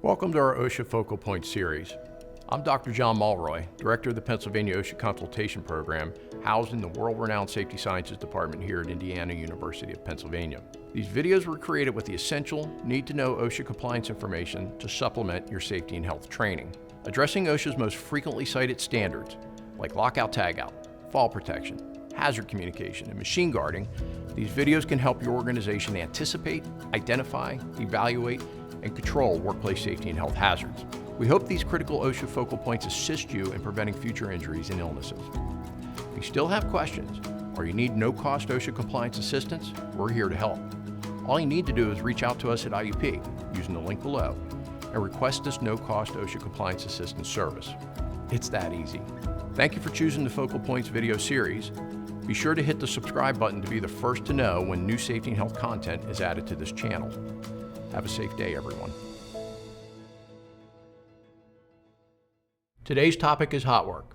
Welcome to our OSHA Focal Point series. I'm Dr. John Mulroy, Director of the Pennsylvania OSHA Consultation Program, housed in the world-renowned Safety Sciences Department here at Indiana University of Pennsylvania. These videos were created with the essential, need-to-know OSHA compliance information to supplement your safety and health training. Addressing OSHA's most frequently cited standards, like lockout-tagout, fall protection, hazard communication, and machine guarding, these videos can help your organization anticipate, identify, evaluate, and control workplace safety and health hazards. We hope these critical OSHA focal points assist you in preventing future injuries and illnesses. If you still have questions or you need no-cost OSHA compliance assistance, we're here to help. All you need to do is reach out to us at IUP using the link below and request this no-cost OSHA compliance assistance service. It's that easy. Thank you for choosing the Focal Points video series. Be sure to hit the subscribe button to be the first to know when new safety and health content is added to this channel. Have a safe day, everyone. Today's topic is hot work,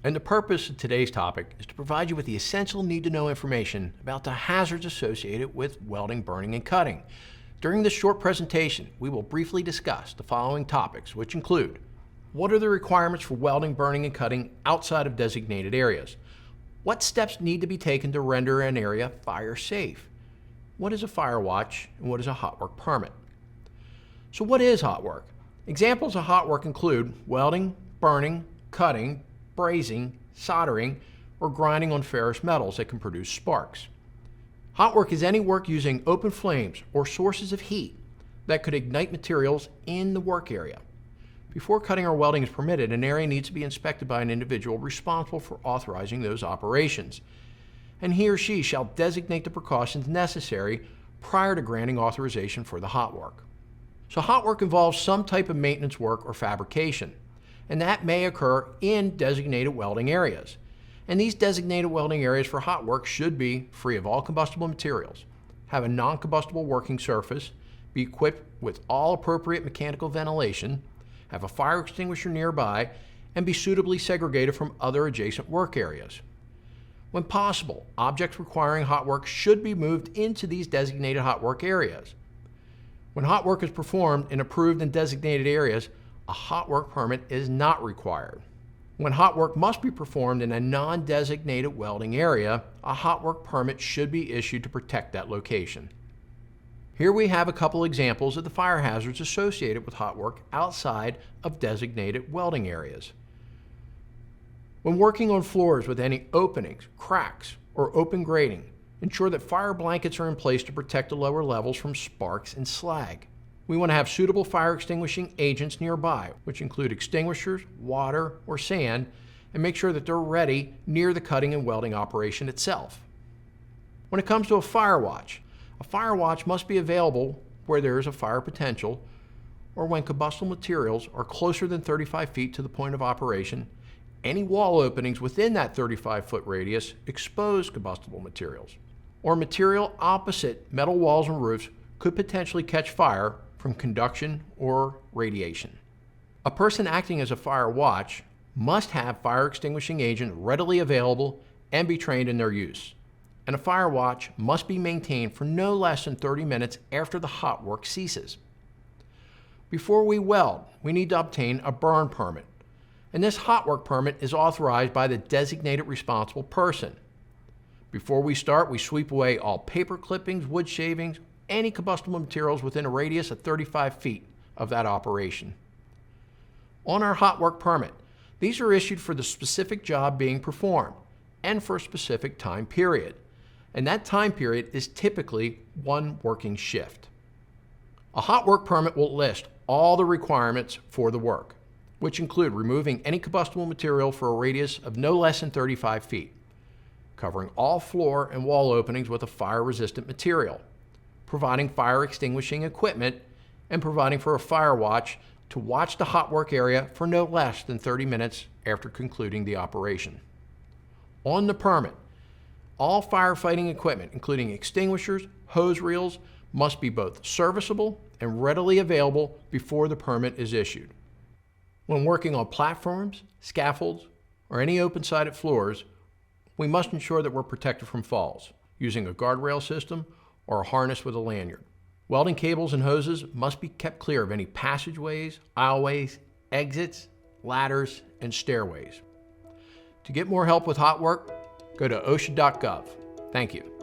and the purpose of today's topic is to provide you with the essential need-to-know information about the hazards associated with welding, burning, and cutting. During this short presentation, we will briefly discuss the following topics, which include: what are the requirements for welding, burning, and cutting outside of designated areas? What steps need to be taken to render an area fire safe? What is a fire watch, and what is a hot work permit? So what is hot work? Examples of hot work include welding, burning, cutting, brazing, soldering, or grinding on ferrous metals that can produce sparks. Hot work is any work using open flames or sources of heat that could ignite materials in the work area. Before cutting or welding is permitted, an area needs to be inspected by an individual responsible for authorizing those operations, and he or she shall designate the precautions necessary prior to granting authorization for the hot work. So hot work involves some type of maintenance work or fabrication, and that may occur in designated welding areas. And these designated welding areas for hot work should be free of all combustible materials, have a non-combustible working surface, be equipped with all appropriate mechanical ventilation, have a fire extinguisher nearby, and be suitably segregated from other adjacent work areas. When possible, objects requiring hot work should be moved into these designated hot work areas. When hot work is performed in approved and designated areas, a hot work permit is not required. When hot work must be performed in a non-designated welding area, a hot work permit should be issued to protect that location. Here we have a couple examples of the fire hazards associated with hot work outside of designated welding areas. When working on floors with any openings, cracks, or open grating, ensure that fire blankets are in place to protect the lower levels from sparks and slag. We want to have suitable fire extinguishing agents nearby, which include extinguishers, water, or sand, and make sure that they're ready near the cutting and welding operation itself. When it comes to a fire watch must be available where there is a fire potential or when combustible materials are closer than 35 feet to the point of operation. Any wall openings within that 35-foot radius expose combustible materials, or material opposite metal walls and roofs could potentially catch fire from conduction or radiation. A person acting as a fire watch must have fire extinguishing agent readily available and be trained in their use. And a fire watch must be maintained for no less than 30 minutes after the hot work ceases. Before we weld, we need to obtain a burn permit. And this hot work permit is authorized by the designated responsible person. Before we start, we sweep away all paper clippings, wood shavings, any combustible materials within a radius of 35 feet of that operation. On our hot work permit, these are issued for the specific job being performed and for a specific time period. And that time period is typically one working shift. A hot work permit will list all the requirements for the work, which include removing any combustible material for a radius of no less than 35 feet, covering all floor and wall openings with a fire-resistant material, providing fire extinguishing equipment, and providing for a fire watch to watch the hot work area for no less than 30 minutes after concluding the operation. On the permit, all firefighting equipment, including extinguishers, hose reels, must be both serviceable and readily available before the permit is issued. When working on platforms, scaffolds, or any open-sided floors, we must ensure that we're protected from falls using a guardrail system or a harness with a lanyard. Welding cables and hoses must be kept clear of any passageways, aisleways, exits, ladders, and stairways. To get more help with hot work, go to OSHA.gov. Thank you.